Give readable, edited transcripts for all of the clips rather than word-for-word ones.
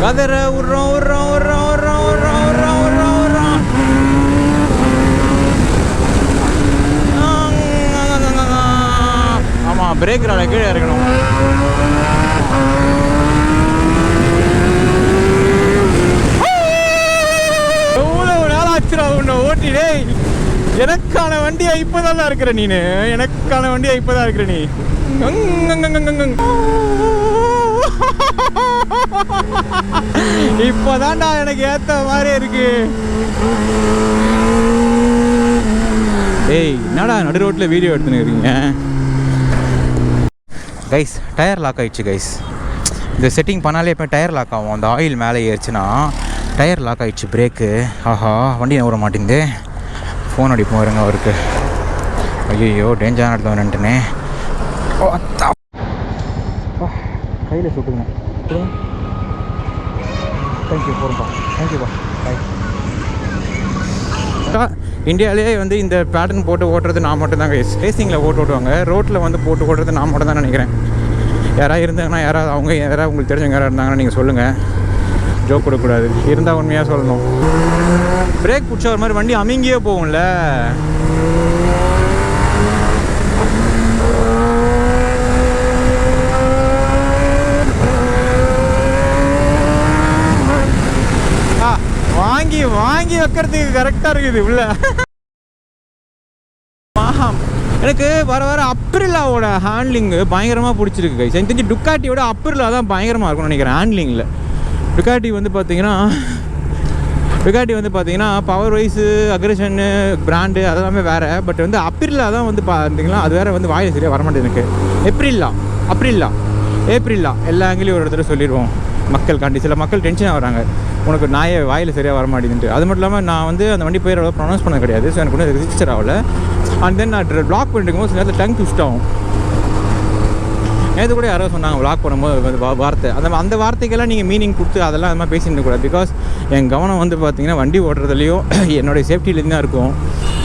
கதற விட்றோம் விட்றோம் விட்றோம் விட்றோம் விட்றோம் விட்றோம் விட்றோம் விட்றோம். ஆமாம், பிரேக்கரால கீழே இறக்கணும். எவ்வளோ நாளாச்சுரா உன்னை ஓட்டிடே. எனக்கான வண்டியா இப்போதான் இருக்கிற நீ. எனக்கான வண்டியா இப்போதான் இருக்கிற நீ. இப்போதான்டா எனக்கு ஏத்த மாதிரி இருக்கு. ஏய், என்னடா நடு ரோட்டில் வீடியோ எடுத்துன்னு இருக்கீங்க? கைஸ், டயர் லாக் ஆகிடுச்சு கைஸ். இந்த செட்டிங் பண்ணாலே இப்போ டயர் லாக் ஆகும். அந்த ஆயில் மேலே ஏறிச்சுன்னா டயர் லாக் ஆகிடுச்சு. பிரேக்கு. ஆஹா, வண்டி நவர மாட்டேங்குது. ஃபோன் அடிப்போம் வருங்க அவருக்கு. ஐயோ, டேஞ்சரான இடத்துல வந்துட்டுனே. கையில் சுட்டுங்க. தேங்க்யூ, போகிறோம்ப்பா. தேங்க்யூப்பா, பாய். இந்தியாவிலே வந்து இந்த பேட்டர்ன் போட்டு ஓட்டுறது நான் மட்டும் தான் கைஸ். ரேசிங்கில் ஓட்டுவாங்க, ரோட்டில் வந்து போட்டு ஓட்டுறது நான் மட்டும் தான் நினைக்கிறேன். யாராவது இருந்தாங்கன்னா, யாராவது உங்களுக்கு தெரிஞ்சவங்க யாராவது இருந்தாங்கன்னா நீங்கள் சொல்லுங்கள். ஜோக் கொடுக்கக்கூடாது, இருந்தால் உண்மையாக சொல்லணும். பிரேக் பிடிச்ச ஒரு மாதிரி வண்டி அமிங்கியே போகும்ல. வாங்கி வைக்கிறதுக்கு கரெக்டாக இருக்குது உள்ள. எனக்கு வர அப்ரில்லாவோட ஹேண்ட்லிங்கு பயங்கரமாக பிடிச்சிருக்கு கைஸ். எனக்கு தெரிஞ்சு டுக்காட்டியோட அப்ரில்லா தான் பயங்கரமாக இருக்கும்னு நினைக்கிறேன் ஹேண்ட்லிங்கில். டுக்காட்டி வந்து பார்த்தீங்கன்னா பவர் வைஸு, அக்ரெஷனு, பிராண்டு அதெல்லாமே வேறு. பட் வந்து அப்ரில்லா தான் வந்து பார்த்தீங்கன்னா அது வேறு வந்து வாயில் சரியாக வரமாட்டேது எனக்கு. ஏப்ரில்லா எல்லா ஆங்கிலையும் ஒரு இடத்துல சொல்லிடுவோம் மக்கள் சில மக்கள் டென்ஷன் ஆகிறாங்க, உனக்கு நாயை வாயில் சரியாக வர மாட்டேங்குது. அது மட்டும் இல்லாமல் நான் வந்து அந்த வண்டி பேர் ப்ரொனவுன்ஸ் பண்ண கிடையாது. ஸோ எனக்கு ஒன்றும் ரெஜிஸ்டர் ஆகலை. அண்ட் தென் நான் பிளாக் பண்ணிட்டு இருக்கும்போது சில நேரத்தில் டங் ட்விஸ்ட் ஆகும். நேற்று கூட யாரோ சொன்னாங்க பிளாக் பண்ணும்போது வார்த்தை, அந்த வார்த்தைக்கெல்லாம் நீங்கள் மீனிங் கொடுத்து அதெல்லாம் அது மாதிரி பேசிட்டு கூடாது. பிகாஸ் என் கவனம் வந்து பார்த்திங்கன்னா வண்டி ஓட்டுறதுலையும் என்னுடைய சேஃப்டியிலேருந்து தான் இருக்கும்.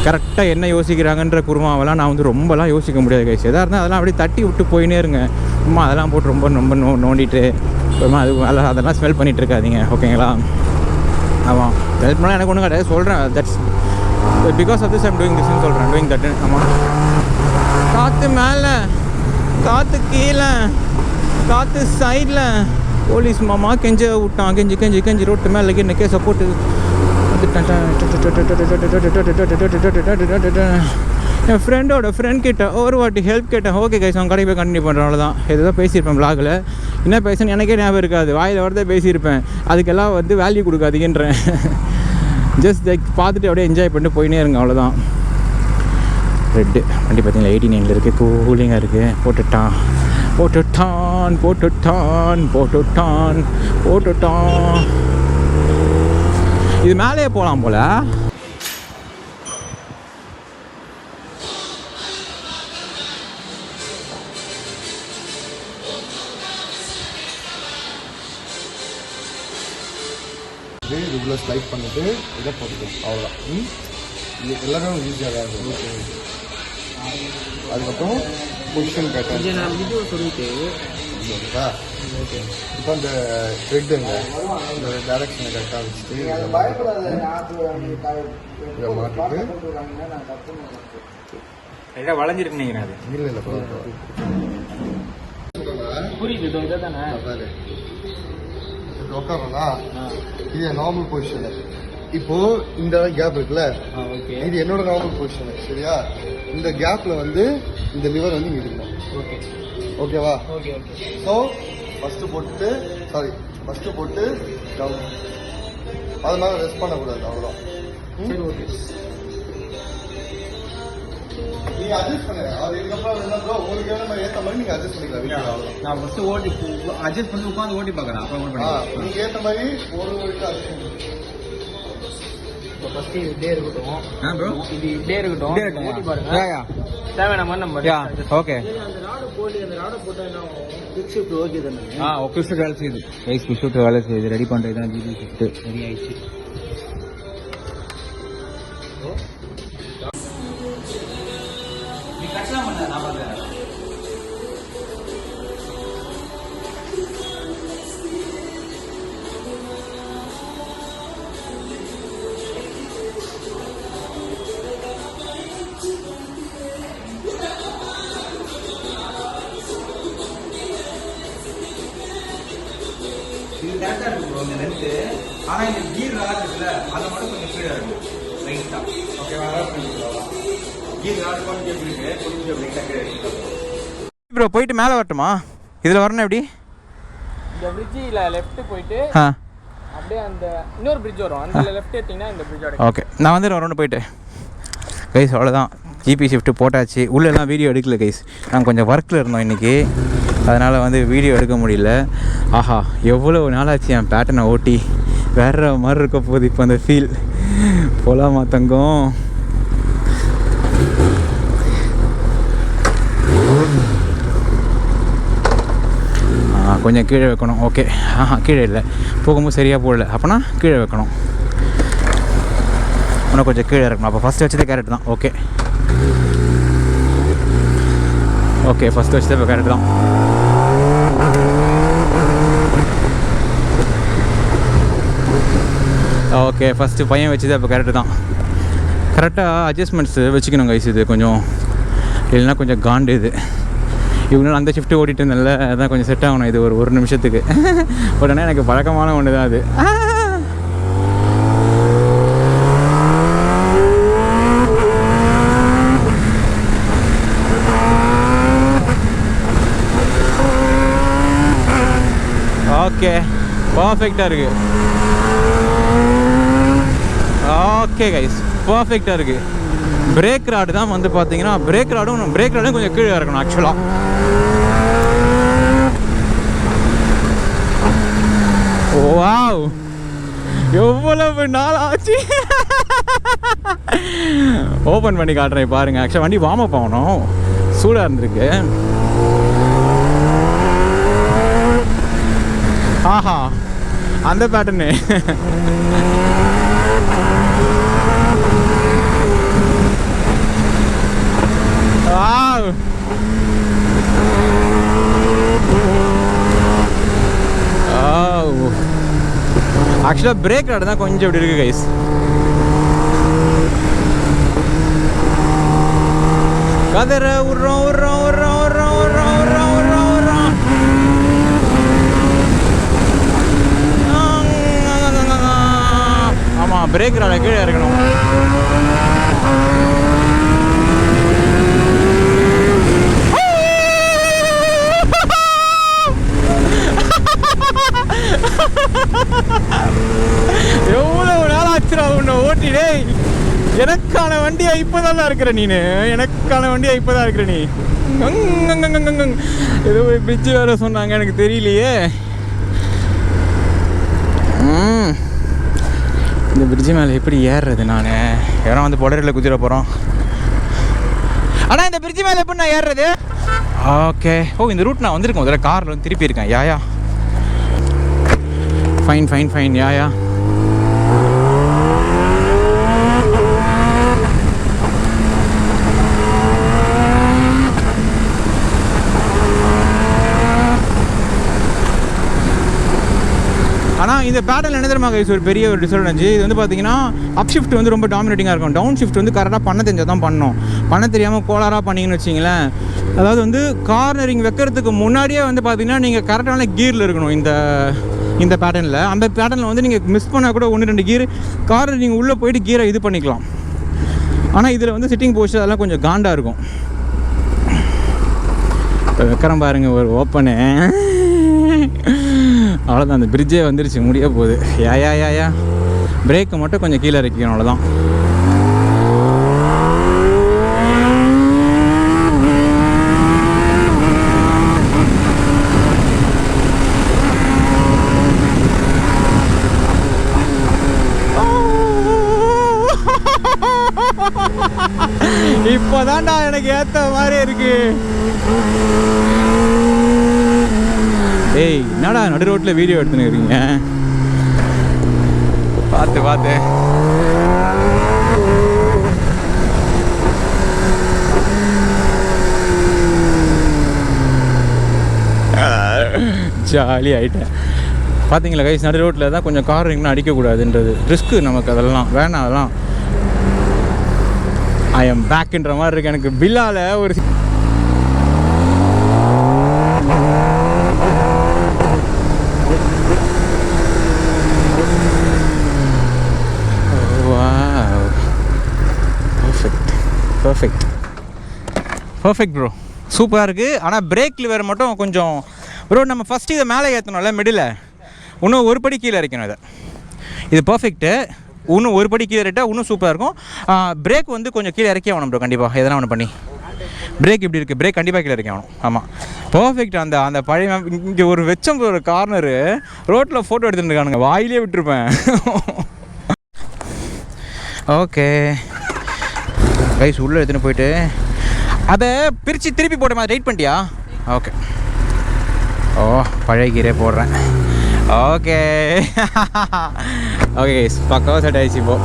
கரெக்டாக என்ன யோசிக்கிறாங்கன்ற குருமாவெல்லாம் நான் வந்து ரொம்பலாம் யோசிக்க முடியாது கைஸ். எதாக இருந்தால் அதெல்லாம் அப்படியே தட்டி விட்டு போயினே இருங்க. சும்மா அதெல்லாம் போட்டு ரொம்ப நோண்டிட்டு அதெல்லாம் ஸ்மெல் பண்ணிகிட்டு இருக்காதீங்க, ஓகேங்களா? ஆமாம், ஸ்மெல் பண்ணால் எனக்கு ஒன்றும் கிடையாது சொல்கிறேன். That's because of this I'm doing திஸ்ன்னு சொல்கிறேன், டூயிங் தட். ஆமாம், காற்று மேலே, காற்று கீழே, காற்று சைடில். போலீஸ் மாமா கெஞ்ச விட்டான், கெஞ்சி ரோட்டு மேலே நிற்க சப்போர்ட்டு. என் ஃப்ரெண்ட் கிட்ட ஒரு வாட்டி ஹெல்ப் கேட்டேன். ஓகே கைஸ், அவங்க கடைக்கு போய் கண்டினியூ பண்ணுறேன். அவ்வளோதான். இதுதான் பேசியிருப்பேன் விலாகில். என்ன பேசுன்னு எனக்கே ஞாபகம் இருக்காது, வாயில் வரதான் பேசியிருப்பேன். அதுக்கெல்லாம் வந்து வேல்யூ கொடுக்காதீங்கன்றேன். ஜஸ்ட் லைக் பார்த்துட்டு அப்படியே என்ஜாய் பண்ணிட்டு போயினே இருங்க, அவ்வளோதான். ரெட்டு வண்டி பார்த்தீங்களா 89 இருக்குது, கூலிங்காக இருக்குது. போட்டுட்டான். இது மேலேயே போகலாம் போல். இதுக்குள்ளே ஸ்லைட் பண்ணிட்டு இதை போட்டுக்கணும், அவ்வளோதான். இது எல்லாமே ஈஸியாக தான் இருக்கும். அதுக்கப்புறம் பொசிஷன் கேட்டேன் நான் வீடியோ சொல்லிட்டு இருக்கா. இப்போ அந்த த்ரெட்டுங்க இந்த டைரக்ஷனை கரெக்டாக வச்சுட்டு இதை மாட்டிட்டு வளைஞ்சிருக்கு நீங்கள். அது இல்லை புரியுது. உட்காரா, இது நார்மல் பொசிஷனு. இப்போ இந்த கேப் இருக்குல்ல, இது என்னோட நார்மல் பொசிஷனு, சரியா? இந்த கேப்ல வந்து இந்த லிவர் வந்து இருக்கணும். ஓகேவா? ஸோ ஃபர்ஸ்ட் போட்டு டவுன். அதனால ரெஸ்ட் பண்ணக்கூடாது, அவ்வளோதான். சரி, ஓகே. நீங்க அட்ஜஸ்ட் பண்ணுங்க. அது இதுக்கப்புறம் என்ன ப்ரோ, உங்களுக்கு என்ன ஏற்ற மாதிரி நீங்க அட்ஜஸ்ட் பண்ணிக்கலாம். நான் ஃபர்ஸ்ட் அட்ஜஸ்ட் பண்ணி உட்காந்து ஓட்டி பார்க்குறேன். அப்புறம் நீங்க ஏற்ற மாதிரி ஒரு வரைக்கும் அட்ஜஸ்ட் பண்ணுங்க. இப்போ ஃபர்ஸ்ட் இப்படியே இருக்கட்டும். இது இப்படியே இருக்கட்டும். ஓட்டி பாருங்க. தேவையான மாதிரி நம்ம ஓகே. அந்த ராடை போட்டா என்ன குவிக் ஷிஃப்ட் ஓகே தானே? குவிக் ஷிஃப்ட் வேலை செய்யுது. குவிக் ஷிஃப்ட் வேலை செய்யுது. ரெடி பண்ணுறது தான் ஜிபி ஷிஃப்ட் ரெடி ஆயிடுச்சு. இது கரெக்டாக இருக்கு ப்ரோ இந்த லென்த்து. ஆனால் இந்த கீர் ராட் இருக்குல்ல அதை மட்டும் கொஞ்சம் கீழே இருக்கும் ரைட்டாக. ஓகேவா? கீர் ராட் கொஞ்சம் எப்படி இருக்கு கொஞ்சம் ரைட்டாக கீழே இருக்கு ப்ரோ. போயிட்டு மேலே வரட்டுமா? இதில் வரணும் எப்படி? இந்த பிரிட்ஜில் லெஃப்ட் போயிட்டு அப்படியே அந்த இன்னொரு பிரிட்ஜ் வரும், அந்த லெஃப்ட் எடுத்தீங்கன்னா இந்த பிரிட்ஜோட. ஓகே, நான் வந்து ரவுண்டு போயிட்டு கைஸ் அவ்வளோதான். ஜிபி ஷிஃப்ட்டு போட்டாச்சு. உள்ளெல்லாம் வீடியோ எடுக்கல கைஸ், நாங்கள் கொஞ்சம் ஒர்க்கில் இருந்தோம் இன்றைக்கி, அதனால் வந்து வீடியோ எடுக்க முடியல. ஆஹா, எவ்வளோ நாளாச்சு என் பேட்டர்னை ஓட்டி, வேற மாதிரி இருக்க போகுது இப்போ அந்த ஃபீல். போலாமா தங்கம்? கொஞ்சம் கீழே வைக்கணும். ஓகே, கீழே இல்லை, போகும்போது சரியாக போடல, அப்போனா கீழே வைக்கணும். இன்னும் கொஞ்சம் கீழே இருக்கணும். அப்போ ஃபஸ்ட்டு வச்சதே கேரட் தான். ஓகே ஓகே, ஃபஸ்ட்டு வச்சதே இப்போ கேரட் தான். ஓகே, ஃபஸ்ட்டு பையன் வச்சது அப்போ கரெக்டு தான். கரெக்டாக அட்ஜஸ்ட்மெண்ட்ஸு வச்சுக்கணும் கைஸ். இது கொஞ்சம் இல்லைன்னா கொஞ்சம் காண்டு. இது இவங்களால அந்த ஷிஃப்ட்டு ஓட்டிகிட்டு இருந்தேன்ல, அதான் கொஞ்சம் செட் ஆகணும். இது ஒரு நிமிஷத்துக்கு உடனே எனக்கு பழக்கமான ஒன்று தான் அது. ஓகே, பர்ஃபெக்டாக இருக்குது. ஓகே கைஸ், பர்ஃபெக்டாக இருக்குது. பிரேக் ராடு தான் வந்து பார்த்தீங்கன்னா, பிரேக் ராடும் கொஞ்சம் கீழே இருக்கணும் ஆக்சுவலாக. வாவ், எவ்வளவு நாள் ஆச்சு. ஓப்பன் பண்ணி காட்டுறேன் பாருங்க. ஆக்சுவலாக வண்டி வார்ம் அப் ஆகணும், சூடாக இருந்திருக்கு. ஆஹா, அந்த பேட்டர்னு. ஆக்சுவலாக பிரேக் ராடு தான் கொஞ்சம் இப்படி இருக்கு கைஸ். கதற உர்றோம். ஆமாம், பிரேக் ராடை கீழே இறக்கணும். எவ்வளவு நாள் ஆச்சுடா உன்னை ஓட்டிடே. எனக்கான வண்டியா இப்போதான் இருக்கிற நீனு, எனக்கான வண்டியா இப்போதான் இருக்கிற நீ. ஏதோ ஒரு பிரிட்ஜ் வேற சொன்னாங்க, எனக்கு தெரியலையே. இந்த பிரிட்ஜு மேலே எப்படி ஏறுறது? நான் யாரும் வந்து பொடரில் குதிர போகிறோம். ஆனால் இந்த பிரிட்ஜு மேலே எப்படி நான் ஏறுறது? ஓகே, ஓ இந்த ரூட் நான் வந்திருக்கேன் முதல்ல, காரில் வந்து திருப்பி இருக்கேன். யாயா ஃபைன் யாயா. ஆனால் இந்த பேட்டர்ல என்ன தெரியுமா கைஸ், ஒரு பெரிய ஒரு டிஸ்அட்வான்டேஜ் இது வந்து பார்த்தீங்கன்னா, அப் ஷிஃப்ட் வந்து ரொம்ப டாமினேட்டிங்காக இருக்கும். டவுன் ஷிஃப்ட் வந்து கரெக்டாக பண்ண தெரிஞ்சால் தான் பண்ணணும். பண்ண தெரியாமல் கோளாராக பண்ணிங்கன்னு வச்சிங்களேன். அதாவது வந்து கார்னரிங் வைக்கிறதுக்கு முன்னாடியே வந்து பார்த்தீங்கன்னா நீங்கள் கரெக்டான கீரில் இருக்கணும். இந்த பேட்டர்னில், அந்த பேட்டர்னில் வந்து நீங்கள் மிஸ் பண்ணால் கூட 1-2 கீர் கார் நீங்கள் உள்ளே போயிட்டு கீரை இது பண்ணிக்கலாம். ஆனால் இதில் வந்து சிட்டிங் போஸ்ட் அதெல்லாம் கொஞ்சம் காண்டாக இருக்கும். இப்போ வைக்கிறேன் பாருங்கள் ஒரு ஓப்பனு, அவ்வளோதான். அந்த பிரிட்ஜே வந்துருச்சு, முடிய போகுது. யா பிரேக்கை மட்டும் கொஞ்சம் கீழே இறக்கிக்கணும், அவ்வளோதான். இப்போதான்டா எனக்கு ஏற்ற மாதிரி இருக்கு. ஏய் என்னடா நடு ரோட்டில் வீடியோ எடுத்துன்னு இருக்கீங்க? பார்த்து ஜாலி ஆகிட்டேன். பார்த்தீங்களா கைஸ், நடு ரோட்டில் தான் கொஞ்சம் கார் இன்னும் அடிக்கக்கூடாதுன்றது ரிஸ்க்கு நமக்கு. அதெல்லாம் வேணாம், அதெல்லாம் ஐ எம் பேக்குன்ற மாதிரி இருக்கு எனக்கு. பில்லால் ஒரு பர்ஃபெக்ட் ப்ரோ, சூப்பராக இருக்குது. ஆனால் பிரேக் லிவர் மட்டும் கொஞ்சம் ப்ரோ, நம்ம ஃபஸ்ட்டு இதை மேலே ஏற்றணும்ல மிடில், இன்னும் ஒரு படி கீழே இறக்கணும் இதை. இது பர்ஃபெக்ட்டு, இன்னும் ஒரு படி கீழே இறக்கிட்டா இன்னும் சூப்பராக இருக்கும். பிரேக் வந்து கொஞ்சம் கீழே இறக்கி ஆகணும் ப்ரோ, கண்டிப்பாக எதனா ஒன்று பண்ணி. பிரேக் இப்படி இருக்குது, பிரேக் கண்டிப்பாக கீழே இறக்கி ஆகணும். ஆமாம், பர்ஃபெக்ட். அந்த பழைய இங்கே ஒரு வெச்சம் ஒரு கார்னரு ரோட்டில் ஃபோட்டோ எடுத்துகிட்டு இருக்கானுங்க, வாயிலே விட்டுருப்பேன். ஓகே கைஸ், உள்ளே எடுத்துன்னு போயிட்டு அதை பிரித்து திருப்பி போட்ட மாதிரி ரைட் பண்ணிட்டியா? ஓகே. ஓ, பழைய கீரை போடுறேன். ஓகே ஓகே கைஸ், பக்காவாக செட் ஆகிடுச்சு இப்போ.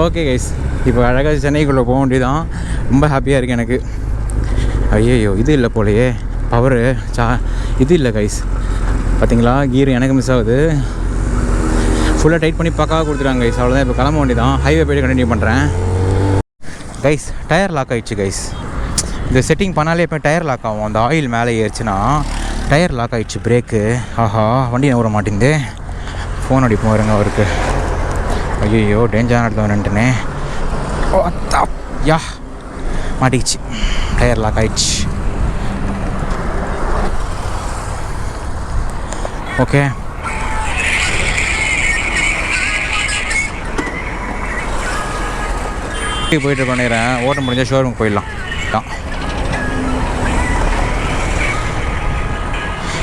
ஓகே கைஸ், இப்போ அழகாக சென்னைக்குள்ளே போக வேண்டியதான். ரொம்ப ஹாப்பியாக இருக்குது எனக்கு. ஐயோ, இது இல்லை போலையே பவரு இது இல்லை கைஸ். பார்த்தீங்களா, கீர் எனக்கு மிஸ் ஆகுது. ஃபுல்லாக டைட் பண்ணி பக்காவாக கொடுத்துட்டாங்க கைஸ். அவ்வளோதான், இப்போ கிளம்ப வேண்டியதான். ஹைவே போய்ட்டு கண்டினியூ பண்ணுறேன் கைஸ். டயர் லாக் ஆகிடுச்சு கைஸ். இந்த செட்டிங் பண்ணாலே இப்போ டயர் லாக் ஆகும். அந்த ஆயில் மேலே ஏறிச்சுன்னா டயர் லாக் ஆகிடுச்சு. பிரேக்கு, ஆஹா வண்டி நவர மாட்டேங்குது. ஃபோன் அடிப்போம் வருங்க அவருக்கு. ஐயோ, டேஞ்சரான இடத்துல வந்துட்டுனே. ஓ யா, மாட்டிக்கிச்சு, டயர் லாக் ஆகிடுச்சு. ஓகே, போயிட்டு பண்ணிடுறேன். ஓட்ட முடிஞ்சால் ஷோரூமுக்கு போயிடலாம்.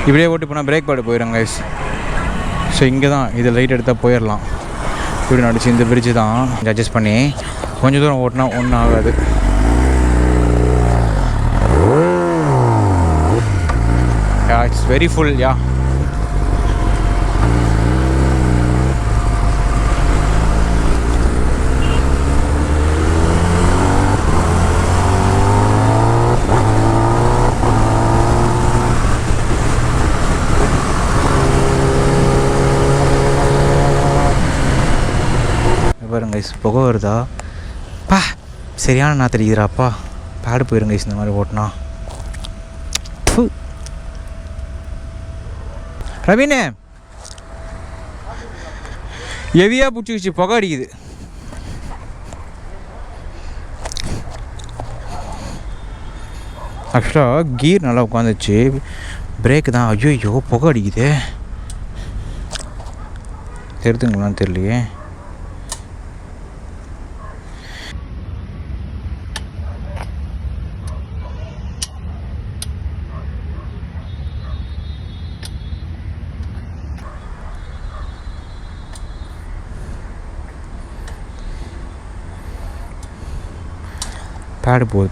இப்படியே ஓட்டி போனால் பிரேக் பேடு போயிடும் கைஸ். ஸோ இங்கே தான் இதில் லைட் எடுத்தால் போயிடலாம். இப்படி நடிச்சு இந்த பிரிட்ஜு தான் அட்ஜஸ்ட் பண்ணி கொஞ்சம் தூரம் ஓட்டினா ஒன்றும் ஆகாது. It's very full. யா, பாருங்க கைஸ், புகை வருதா பா, சரியான நான் தெரியுறாப்பா. பேடு போயிருங்க கைஸ் இந்த மாதிரி ஓட்டினா. ரவீனே, ஹெவியாக பிடிச்சிக்கிச்சு, புகை அடிக்குது. ஆக்சுவலாக கீர் நல்லா உட்காந்துச்சு, பிரேக்கு தான் ஐயோ புகை அடிக்குது. தெரியுதுங்களான்னு தெரியலையே.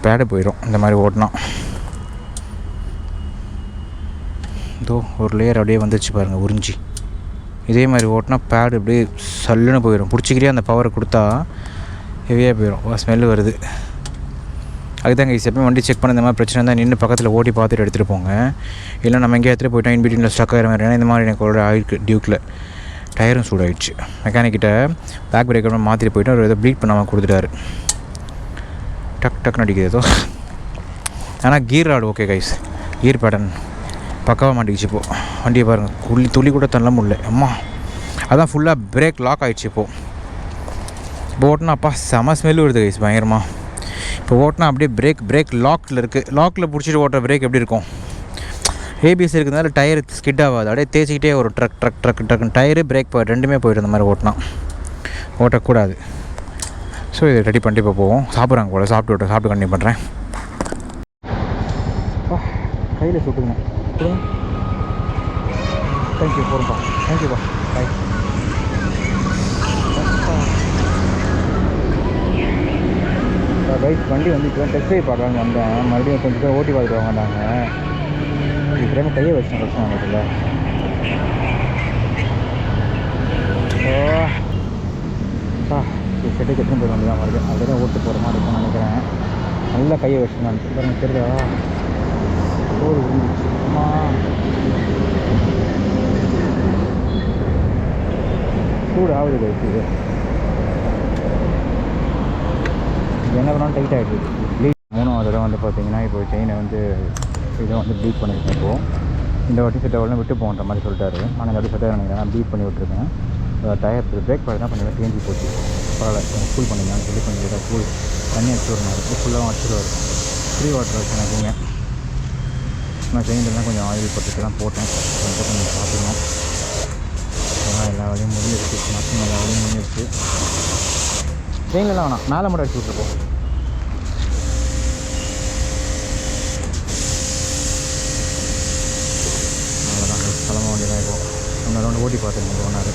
பேடு போயிடும் இந்த மாதிரி ஓட்டினா. இதோ ஒரு லேயர் அப்படியே வந்துச்சு பாருங்கள், உறிஞ்சி. இதே மாதிரி ஓட்டினா பேடு அப்படியே சல்லுன்னு போயிடும். பிடிச்சிக்கிட்டே அந்த பவரை கொடுத்தா ஹெவியாக போயிடும். ஸ்மெல்லு வருது. அதுதான் கைஸ், எப்போ வண்டி செக் பண்ண இந்த மாதிரி பிரச்சனை இருந்தால் நின்று பக்கத்தில் ஓட்டி பார்த்துட்டு எடுத்துகிட்டு போங்க. இல்லை நம்ம எங்கேயா எடுத்துகிட்டு போயிட்டோம் இன்பிட்வீனில் ஸ்டக் ஆகிற மாதிரி. ஏன்னா இந்த மாதிரி எனக்கு ஒரு ஆயிருக்கு டியூக்கில். டயரும் சூடாகிடுச்சு. மெக்கானிக்கிட்ட பேக் பிரேக் மாற்றிட்டு போயிட்டு அவர் எதோ ப்ளீட் பண்ணாமல் கொடுத்துட்டாரு. டக்குன்னு அடிக்குது ஏதோ. ஆனால் கீர் ராடு ஓகே கைஸ், கீர் பேட்டர்ன் பக்காவாக மாட்டிக்கிச்சு. இப்போது வண்டியை பாருங்கள், துளி கூட தள்ள முடியல. அம்மா, அதான் ஃபுல்லாக பிரேக் லாக் ஆகிடுச்சு. இப்போ ஓட்டினா அப்பா செம ஸ்மெல் வருது கைஸ், பயங்கரமாக. இப்போ ஓட்டினா அப்படியே பிரேக் லாக்கில் இருக்குது. லாக்கில் பிடிச்சிட்டு ஓட்டுற பிரேக் எப்படி இருக்கும்? ஏபிஎஸ் இருக்கிறதுனால டயர் ஸ்கிட் ஆகாது. அப்படியே தேய்ச்சிக்கிட்டே ஒரு ட்ரக் டயரு பிரேக் ரெண்டுமே போய்ட்டு இந்த மாதிரி ஓட்டக்கூடாது. ஸோ இதை ரெடி பண்ணிட்டு இப்போ போவோம். சாப்பிட்றாங்க போல், சாப்பிட்டு கண்டினியூ பண்ணுறேன். கையில் சுட்டுங்க. தேங்க்யூ போகிறப்பா, தேங்க்யூப்பா, பாய். பைக் வண்டி வந்து இப்போ டெஸ்ட் ட்ரைவ் பார்க்கலான்னு வந்தேன். மறுபடியும் கொஞ்சம் பேர் ஓட்டி பார்த்துட்டு வாங்கினாங்க. இப்போ கையை வச்சு பிரச்சனை ஆனதில்ல. செட்டுக்கு எத்தனை பேர் வந்து தான் வருது. அப்படியே தான் ஓட்டு போகிற மாதிரி இருக்கும்னு நினைக்கிறேன். நல்லா கையை வச்சு நான் பாருங்க, தெரியுதா? தோல் விழுந்துச்சு. சூடு ஆகுது கைஸ். இது என்ன பண்ணாலும் டைட் ஆகிடுது. 3வது தடவை வந்து பார்த்தீங்கன்னா இப்போ செயினை வந்து இதை வந்து ப்ளீட் பண்ணியிருக்கேன். இப்போது இந்த வாட்டி செட் ஆகலாம் விட்டு போகிற மாதிரி சொல்லிட்டாரு. ஆனால் இந்த வாட்டி செட் ஆக நினைக்கிறேன். நான் பீட் பண்ணி விட்டுருக்கேன். டயர் பிரேக் பேட் தான் கொஞ்சம் தேஞ்சி போச்சு. பரவாயில்ல ஃபுல் பண்ணிக்கலாம்னு சொல்லி கொஞ்சம் ஃபுல் தண்ணி அடிச்சு வரணும். ஃபுல்லாக அடிச்சுட்டு ஃப்ரீ வாட்டர் வச்சு எனக்குங்க. நான் செயின்லாம் கொஞ்சம் ஆயில் போட்டுட்டு தான் போட்டேன். கொஞ்சம் பார்த்துக்கணும். அதெல்லாம் எல்லா வேலையும் முடிஞ்சிருச்சு. மற்ற எல்லா வேலையும் முடிஞ்சிருச்சு. செயின்லாம் வேணாம், மேலே மட்டும் அடிச்சு விட்ருப்போம். கிளம்ப வேண்டியதான். இப்போ ஒன்று ரவுண்டு ஓட்டி பார்த்துருக்கேன். 1 hour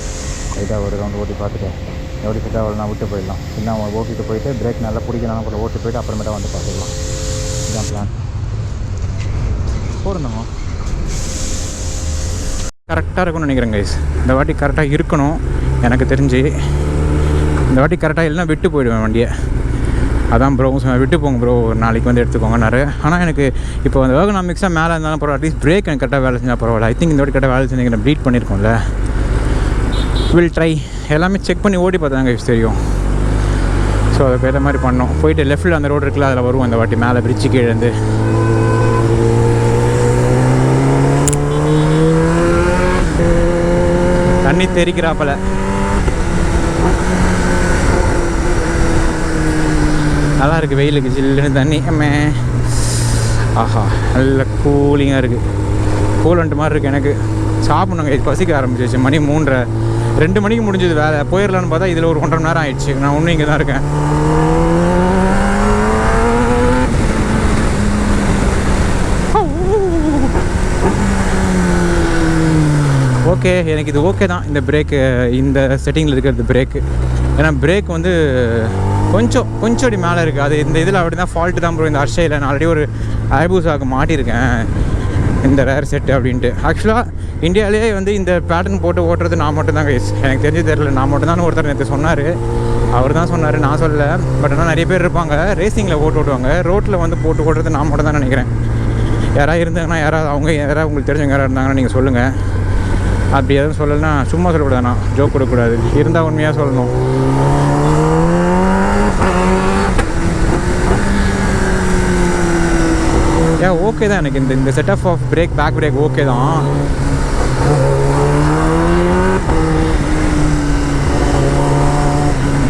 லைட்டாக ஒரு ரவுண்டு ஓட்டி பார்த்துட்டேன். எப்படி செட் ஆகலாம் விட்டு போயிடலாம். இல்லை ஓட்டிட்டு போயிட்டு பிரேக் நல்லா பிடிக்கலாம் கூட ஓட்டி போயிட்டு அப்புறமேட்டா வந்து பார்த்துக்கலாம். இதுதான் பிளான். போயிருந்தோம் கரெக்டாக இருக்கும்னு நினைக்கிறேன் கைஸ். இந்த வாட்டி கரெக்டாக இருக்கணும் எனக்கு தெரிஞ்சு. இந்த வாட்டி கரெக்டாக இல்லைனா விட்டு போயிடுவேன் வண்டியை. அதான் ப்ரோ விட்டு போங்க ப்ரோ, ஒரு நாளைக்கு வந்து எடுத்துக்கோங்கன்னாரு. ஆனால் எனக்கு இப்போ அந்த எர்கனாமிக்ஸாக மேலே இருந்தாலும் பரவாயில்ல, அட்லீஸ்ட் பிரேக் எனக்கு கரெக்டாக வேலை செஞ்சால் பரவாயில்ல. ஐ திங்க் இந்த வாட்டி கரெக்டாக வேலை செஞ்சு ப்ளீட் பண்ணியிருக்கோம்ல. Will try. எல்லாமே செக் பண்ணி ஓட்டி பார்த்தா தாங்க தெரியும். ஸோ அதுக்கு ஏற்ற மாதிரி பண்ணோம். போயிட்டு லெஃப்ட்டில் அந்த ரோடு இருக்குல்ல, அதில் வருவோம் இந்த வாட்டி மேலே பிரிட்ஜு கீழேருந்து. தண்ணி தெரிக்கிறாப்பல. நல்லா இருக்குது வெயிலுக்கு ஜில்லுன்னு தண்ணி. ஆஹா நல்ல கூலிங்காக இருக்குது. கூலண்ட் மாதிரி இருக்குது. எனக்கு சாப்பிட்ணுங்க, பசிக்க ஆரம்பிச்சிச்சு. மணி 3:30 2 மணிக்கு முடிஞ்சது வேலை. போயிடலான்னு பார்த்தா இதில் ஒரு 1.5 மணி நேரம் ஆயிடுச்சு. நான் இன்னும் இங்கே தான் இருக்கேன். ஓகே, எனக்கு இது ஓகே தான். இந்த பிரேக்கு, இந்த செட்டிங்கில் இருக்கிறது பிரேக்கு. ஏன்னா பிரேக் வந்து கொஞ்சம் அடி மேலே இருக்குது. அது இந்த இதில் அப்படி தான் ஃபால்ட்டு தான் ப்ரோ. இந்த அர்ஷையில் நான் ஆல்ரெடி ஒரு ஐபூஸாக மாட்டியிருக்கேன் இந்த ரேர் செட்டு அப்படின்ட்டு. ஆக்சுவலாக இந்தியாவிலே வந்து இந்த பேட்டர்ன் போட்டு ஓட்டுறது நான் மட்டும் தான் கைஸ். எனக்கு தெரிஞ்சு தெரியல, நான் மட்டும் தான் ஒருத்தர் நேற்று சொன்னார். அவர் தான் சொன்னார், நான் சொல்லலை. பட் ஆனால் நிறைய பேர் இருப்பாங்க ரேசிங்கில் ஓட்டுவாங்க. ரோட்டில் வந்து போட்டு ஓட்டுறது நான் மட்டும் தான் நினைக்கிறேன். யாராவது இருந்தாங்கன்னா, யாராவது உங்களுக்கு தெரிஞ்சவங்க யாராவது இருந்தாங்கன்னா நீங்கள் சொல்லுங்கள். அப்படி எதுவும் சொல்லலைன்னா சும்மா சொல்லக்கூடாதுண்ணா, ஜோக் கொடுக்கக்கூடாது. இருந்தால் உண்மையாக சொல்லணும். ஏன் ஓகே தான் எனக்கு இந்த setup of break, back break okay தான்.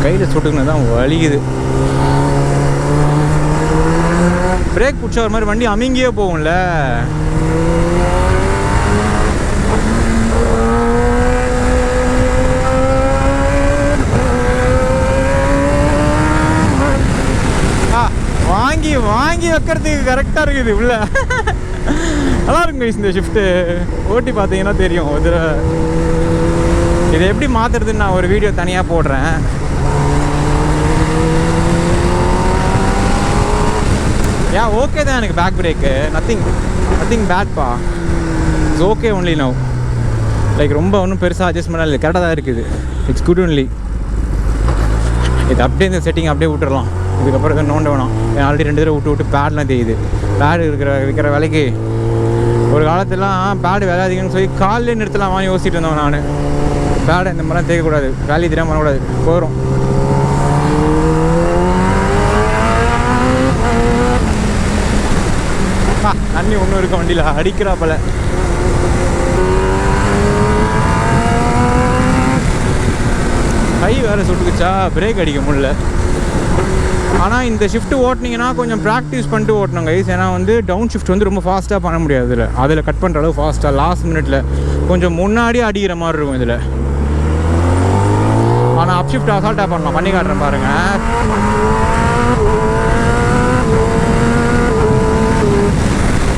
கையில் சுட்டுக்குன்னு தான் வலிக்குது. பிரேக் பிடிச்ச ஒரு மாதிரி வண்டி அமிங்கியே போகும்ல. வாங்கி வைக்கிறதுக்கு கரெக்டாக இருக்குது உள்ள. நல்லா இருக்குங்க இந்த ஷிஃப்ட்டு. ஓட்டி பார்த்தீங்கன்னா தெரியும். இதை எப்படி மாற்றுறதுன்னு நான் ஒரு வீடியோ தனியாக போடுறேன். ஓகே தான் எனக்கு பேக் பிரேக்கு. நத்திங் பேட்பா. It's okay only now. Like ரொம்ப ஒன்றும் பெருசாக அட்ஜஸ்ட்மெண்ட் இல்லை, கரெக்டாக தான் இருக்குது. It's good only. இது அப்படியே இந்த செட்டிங் அப்படியே விட்டுறலாம். இதுக்கப்புறம் இதை நோண்ட வேணாம். ஆல்ரெடி 2 தடவை விட்டு பேட்லாம் தெரியுது. பேடு விற்கிற விலைக்கு ஒரு காலத்துலாம் பேடு விலை அதிகம்னு சொல்லி காலையில் நிறுத்தலாமான்னு யோசிச்சுட்டு இருந்தோம். நான் பேடை இந்த மாதிரிலாம் தேய்க்கக்கூடாது, வேலையை தெரியாமல் பண்ணக்கூடாது, போகிறோம். தண்ணி ஒன்றும் இருக்க வண்டியில் அடிக்கிறாப்பல. கை வேறு சுட்டுக்குச்சா, பிரேக் அடிக்க முடியல. ஆனால் இந்த ஷிஃப்ட்டு ஓட்டினீங்கன்னா கொஞ்சம் ப்ராக்டிஸ் பண்ணிட்டு ஓட்டணும் கைஸ். ஏன்னா வந்து டவுன் ஷிஃப்ட் வந்து ரொம்ப ஃபாஸ்ட்டாக பண்ண முடியாது. அதில் கட் பண்ணுற அளவு ஃபாஸ்ட்டாக லாஸ்ட் மினிட்ல கொஞ்சம் முன்னாடியே அடிக்கிற மாதிரி இருக்கும் இதில். ஆனால் அப் ஷிஃப்ட் அசால்ட்டாக பண்ணலாம். பண்ணி காட்டுறேன் பாருங்கள்.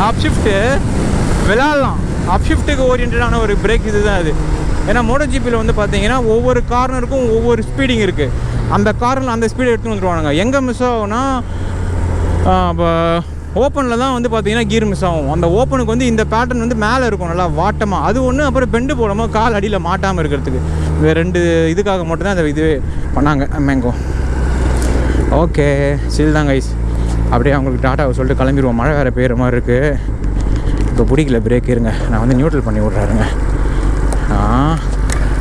அப் ஷிஃப்ட்டு விளாட்லாம். அப் ஷிஃப்ட்டுக்கு ஓரியன்டான ஒரு பிரேக் இது தான் அது. ஏன்னா மோட்டோ ஜிபியில் வந்து பார்த்தீங்கன்னா ஒவ்வொரு கார்னருக்கும் ஒவ்வொரு ஸ்பீடிங் இருக்குது. அந்த காரில் அந்த ஸ்பீடை எடுத்துன்னு வந்துடுவானுங்க. எங்கே மிஸ் ஆகும்னா இப்போ ஓப்பனில் தான் வந்து பார்த்தீங்கன்னா கீர் மிஸ் ஆகும். அந்த ஓப்பனுக்கு வந்து இந்த பேட்டர்ன் வந்து மேலே இருக்கும் நல்லா வாட்டமாக. அது ஒன்று. அப்புறம் பெண்டு போடாமல் கால் அடியில் மாட்டாமல் இருக்கிறதுக்கு இந்த 2 இதுக்காக மட்டும்தான் அந்த இது பண்ணாங்க மேங்கோ. ஓகே சில் தான் கைஸ். அப்படியே அவங்களுக்கு டாட்டாவை சொல்லிட்டு கிளம்பிடுவோம். மழை வேறு பெய்கிற மாதிரி இருக்குது. இப்போ பிடிக்கல பிரேக். இருங்க, நான் வந்து நியூட்ரல் பண்ணி விட்றாருங்க.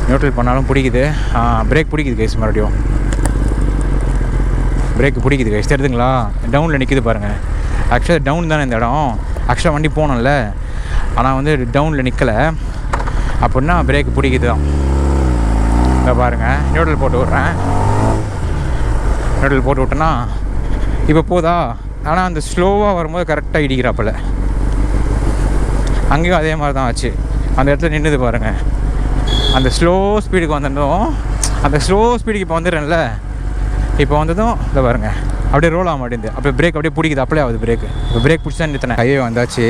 நியூட்ரல் பண்ணாலும் பிடிக்குது. பிரேக் பிடிக்குது கைஸ். மறுபடியும் பிரேக் பிடிக்குது கைஸ். தெரியுதுங்களா? டவுனில் நிற்கிது பாருங்கள். ஆக்சுவலாக டவுன் தானே இந்த இடம். ஆக்சுவலாக வண்டி போனோம்ல, ஆனால் வந்து டவுனில் நிற்கலை அப்படின்னா பிரேக் பிடிக்குது தான். இதை பாருங்கள், நியூட்ரல் போட்டு விட்றேன். நியூட்ரல் போட்டு விட்டேன்னா இப்போ போதா. ஆனால் அந்த ஸ்லோவாக வரும்போது கரெக்டாக இடிக்கிறாப்பில். அங்கேயும் அதே மாதிரி தான் ஆச்சு. அந்த இடத்துல நின்றுது பாருங்கள். அந்த ஸ்லோ ஸ்பீடுக்கு வந்ததும், அந்த ஸ்லோ ஸ்பீடுக்கு இப்போ வந்துடுறேன்ல, இப்போ வந்ததும் இதை பாருங்கள் அப்படியே ரோல் ஆக மாட்டேங்குது. அப்போ பிரேக் அப்படியே பிடிக்குது, அப்படியே ஆகுது பிரேக். இப்போ பிரேக் பிடிச்சா நிறுத்தினேன். ஹைவே வந்தாச்சு.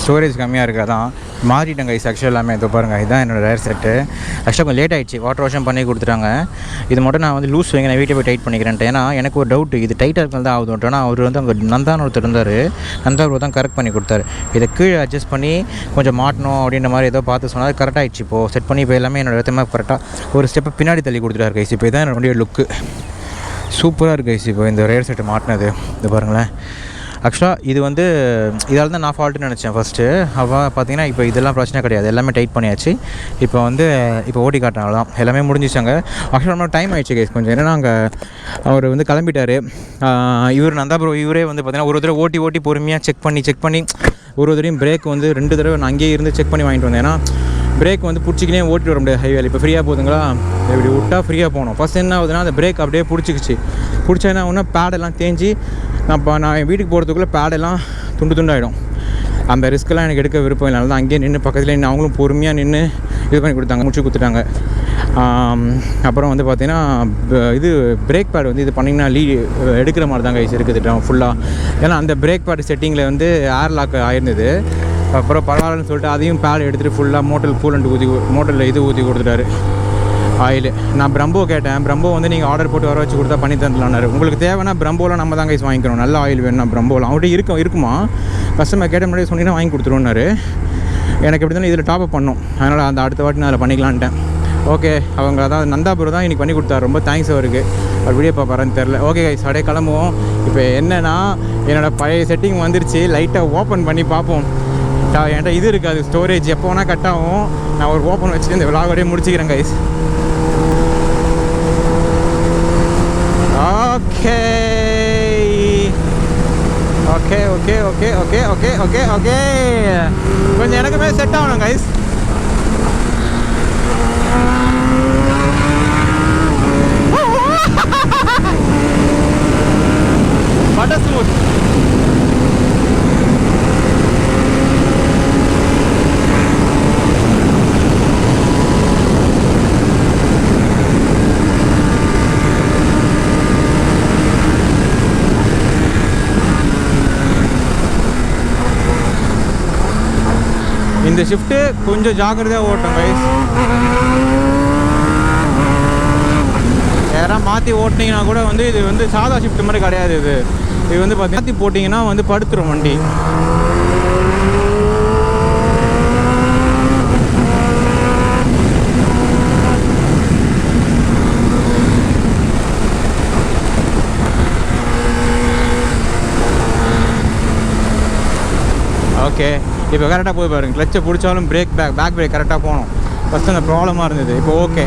ஸ்டோரேஜ் கம்மியாக இருக்காதான் மாறிட்டேன் கைஸ். ஆக்சுவலாக எல்லாமே இதை பாருங்கள், இதுதான் என்னோடய ரேர் செட்டு. ஆக்சுவலாக கொஞ்சம் லேட் ஆகிடுச்சு, வாட்டர் வாஷம் பண்ணி கொடுத்துட்டாங்க. இது மட்டும் நான் வந்து லூஸ் வைங்க, நான் வீட்டை போய் டைட் பண்ணிக்கிறேன்ட்டு. ஏன்னா எனக்கு ஒரு டவுட், இது டைட்டாக இருக்கிறது தான் ஆகுது. ஆனால் அவர் வந்து அங்கே நந்தான்னு ஒருத்தர் இருந்தார், நந்தா தான் கரெக்ட் பண்ணி கொடுத்தாரு. இதை கீழே அட்ஜஸ்ட் பண்ணி கொஞ்சம் மாட்டணும் அப்படின்ற மாதிரி ஏதோ பார்த்து சொன்னால் கரெக்ட் ஆகிடுச்சு. இப்போது செட் பண்ணி இப்போ எல்லாமே என்னோடய இடத்துல கரெக்டாக ஒரு ஸ்டெப்பை பின்னாடி தள்ளி கொடுத்துட்டாரு கைஸ். இப்போ இதான் என்னுடைய லுக்கு. சூப்பராக இருக்குது கைஸ். இப்போ இந்த ரேர் செட்டு மாட்டினது இது பாருங்களேன். ஆக்சுவலாக இது வந்து இதால் தான் நான் ஃபால்ட்டுன்னு நினச்சேன் ஃபஸ்ட்டு. அப்போ பார்த்தீங்கன்னா இப்போ இதெல்லாம் பிரச்சனை கிடையாது, எல்லாமே டைட் பண்ணியாச்சு. இப்போ வந்து இப்போ ஓட்டி காட்டினால தான் எல்லாமே முடிஞ்சிச்சாங்க. ஆக்சுவலாக நம்ம டைம் ஆகிடுச்சு கைஸ் கொஞ்சம். ஏன்னா அங்கே அவர் வந்து கிளம்பிட்டார். இவர் நந்தா ப்ரோ இவரே வந்து பார்த்தீங்கன்னா ஒரு தடவை ஓட்டி பொறுமையாக செக் பண்ணி ஒரு தடவையும் பிரேக் வந்து 2 தடவை நான் அங்கேயே இருந்து செக் பண்ணி வாங்கிட்டு வந்தேன். ஏன்னா பிரேக் வந்து பிடிச்சிக்கினே ஓட்டிட்டு வர முடியாது ஹைவேல. இப்போ ஃப்ரீயாக போகுதுங்களா, இப்படி விட்டால் ஃப்ரீயாக போகணும். ஃபஸ்ட் என்ன ஆகுதுன்னா அந்த பிரேக் அப்படியே பிடிச்சா என்ன ஆகுனா பேடெல்லாம் தேஞ்சி நான் என் வீட்டுக்கு போகிறதுக்குள்ளே பேடெல்லாம் துண்டாகிடும். அந்த ரிஸ்க்கெல்லாம் எனக்கு எடுக்க விருப்பம் இல்லை. தான் அங்கேயே நின்று பக்கத்தில் நின்று அவங்களும் பொறுமையாக நின்று இது பண்ணி கொடுத்தாங்க, முடிச்சு கொடுத்துட்டாங்க. அப்புறம் வந்து பார்த்திங்கன்னா இது பிரேக் பேட் வந்து இது பண்ணிங்கன்னா எடுக்கிற மாதிரி தான் கைஸ் இருக்குது ஃபுல்லாக. ஏன்னா அந்த பிரேக் பேட் செட்டிங்கில் வந்து ஏர் லாக் ஆயிருந்தது. அப்புறம் பரவாயில்லன்னு சொல்லிட்டு அதையும் பேட் எடுத்துகிட்டு ஃபுல்லாக மோட்டரில் கூலண்ட் மோட்டரில் இது ஊற்றி கொடுத்துட்டாரு ஆயில். நான் பிரம்போ கேட்டேன். பிரம்போ வந்து நீங்கள் ஆர்டர் போட்டு வர வச்சு கொடுத்தா பண்ணி தரலான்னாரு. உங்களுக்கு தேவைன்னா பிரம்போலாம் நம்ம தான் கைஸ் வாங்கிக்கணும், நல்ல ஆயில் வேணும்னா பிரம்போலாம் அவங்கள்ட்ட இருக்குமா கஸ்டமர் கேட்ட முன்னாடி சொன்னீங்கன்னா வாங்கி கொடுத்துருவோன்னாரு. எனக்கு எப்படி தானே இதில் டாப்அப் பண்ணணும், அதனால் அந்த அடுத்த வாட்டி நான் அதில் பண்ணிக்கலான்ட்டேன். ஓகே, அவங்க அதாவது நந்தாபுரம் தான் இன்றைக்கி பண்ணி கொடுத்தாரு. ரொம்ப தேங்க்ஸ் அவருக்கு. அவர் வீடியோ பார்ப்பாரான்னு தெரில. ஓகே கைஸ், அப்படியே கிளம்புவோம். இப்போ என்னென்னா என்னோடய பழைய செட்டிங் வந்துருச்சு. லைட்டாக ஓப்பன் பண்ணி பார்ப்போம். என்கிட்ட இது இருக்காது ஸ்டோரேஜ், எப்போ வேணால் கட் ஆகும். நான் ஒரு ஓப்பன் வச்சுட்டு இந்த விலாகோடய முடிச்சுக்கிறேன் guys. Okay okay okay okay okay okay okay okay கொஞ்சம் எனக்குமே செட் ஆகணும் கைஸ். Butter smooth. இந்த ஷிஃப்ட்டு கொஞ்சம் ஜாக்கிரதையாக ஓட்டும் கைஸ். யாராவது மாற்றி ஓட்டினீங்கன்னா கூட வந்து இது வந்து சாதா ஷிஃப்ட் மாதிரி கிடையாது. இது வந்து பார்த்தீங்கன்னா மாற்றி போட்டிங்கன்னா வந்து படுத்துரும் வண்டி. ஓகே, இப்போ கரெக்டாக போய் பாருங்க. கிளச்சை பிடிச்சாலும் பேக் பிரேக் கரெக்டாக போகணும். ஃபஸ்ட்டு அந்த ப்ராப்ளமாக இருந்தது, இப்போ ஓகே.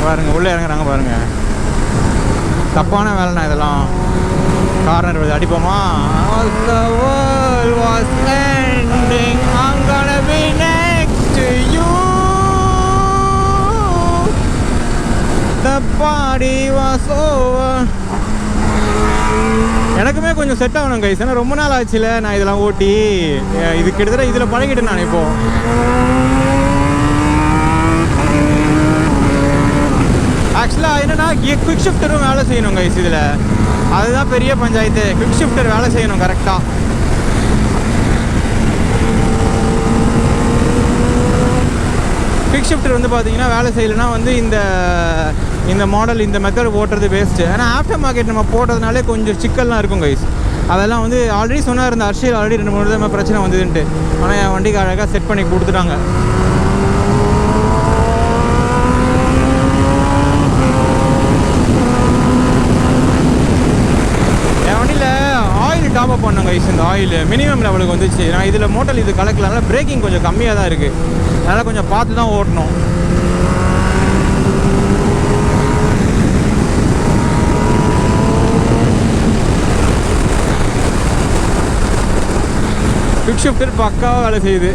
பாருங்க உள்ளே இறங்குறாங்க பாருங்க. தப்பான வேலைண்ணா இதெல்லாம். கார்னர் வருது, அடிப்போமா? The world was ending, I'm gonna be next to you. The party was over. எனக்குமே கொஞ்சம் செட் ஆகணும் கைஸ். ஏன்னா ரொம்ப நாள் ஆச்சுல நான் இதெல்லாம் ஓட்டி. இது கிட்டத்தட்ட இதில் பழகிட்டேன் நான். இப்போ ஆக்சுவலாக என்னென்னா குவிக் ஷிஃப்டரும் வேலை செய்யணும் கைஸ் இதில். அதுதான் பெரிய பஞ்சாயத்து. குவிக் ஷிஃப்டர் வேலை செய்யணும் கரெக்டாக. குவிக் ஷிஃப்டர் வந்து பார்த்தீங்கன்னா வேலை செய்யலைன்னா வந்து இந்த மாடல் இந்த மெத்தட் ஓட்டுறது வேஸ்ட்டு. ஏன்னா ஆஃப்டர் மார்க்கெட் நம்ம போட்டதுனாலே கொஞ்சம் சிக்கல்லாம் இருக்கும் கைஸ். அதெல்லாம் வந்து ஆல்ரெடி சொன்னார் இந்த அர்ஷில் ஆல்ரெடி 2-3 தடவை பிரச்சனை வந்ததுன்ட்டு. ஆனால் என் வண்டிக்கு அழகாக செட் பண்ணி கொடுத்துட்டாங்க. என் வண்டியில் ஆயில் டாப்அப் பண்ணோம் கைஸ். இந்த ஆயில் மினிமம் லெவலுக்கு வந்துச்சு. நான் இதில் மோட்டல் இது கலக்கலனால பிரேக்கிங் கொஞ்சம் கம்மியாக தான் இருக்குது. அதனால் கொஞ்சம் பார்த்து தான் ஓட்டணும். ஷிஃப்டர் பக்காவாக வேலை செய்யுது.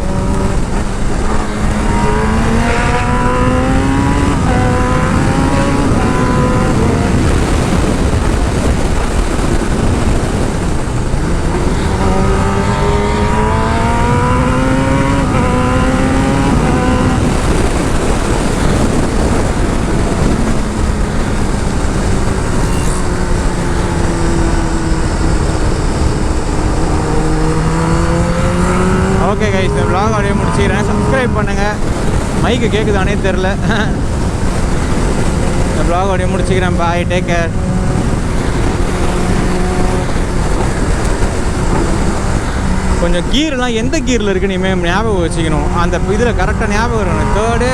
ஓகே கைஸ், இந்த vlog அப்படியே முடிச்சுக்கிறேன். சப்ஸ்கிரைப் பண்ணுங்கள். மைக்கு கேட்குதானே தெரில. இந்த vlog அப்படியே முடிச்சுக்கிறேன். பாய், டேக் கேர். கொஞ்சம் கீர்லாம் எந்த கீரில் இருக்குன்னு இனிமேல் ஞாபகம் வச்சுக்கணும். அந்த இதில் கரெக்டாக ஞாபகம் இருக்கணும். 3rd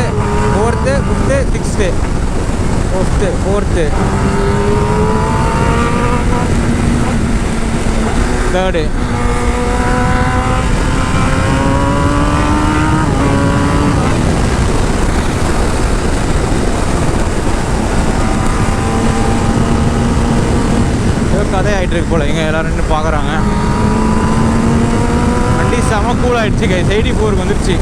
4th 5th 6th 5th 4th 3rd. கதை ஆகிட்டு இருக்கு போல். எங்கே எல்லோரும் நின்று பார்க்குறாங்க. வண்டி செம கூல் ஆகிடுச்சு கை. 84 வந்துருச்சு.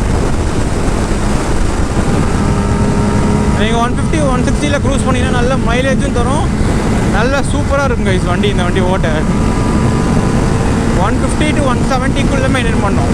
நீங்கள் 150 160 க்ரூஸ் பண்ணிங்கன்னா நல்ல மைலேஜும் தரும். நல்ல சூப்பராக இருக்கும் கைஸ் வண்டி. இந்த வண்டி ஓட்ட 150 to 170 மெயின்டைன் பண்ணோம்.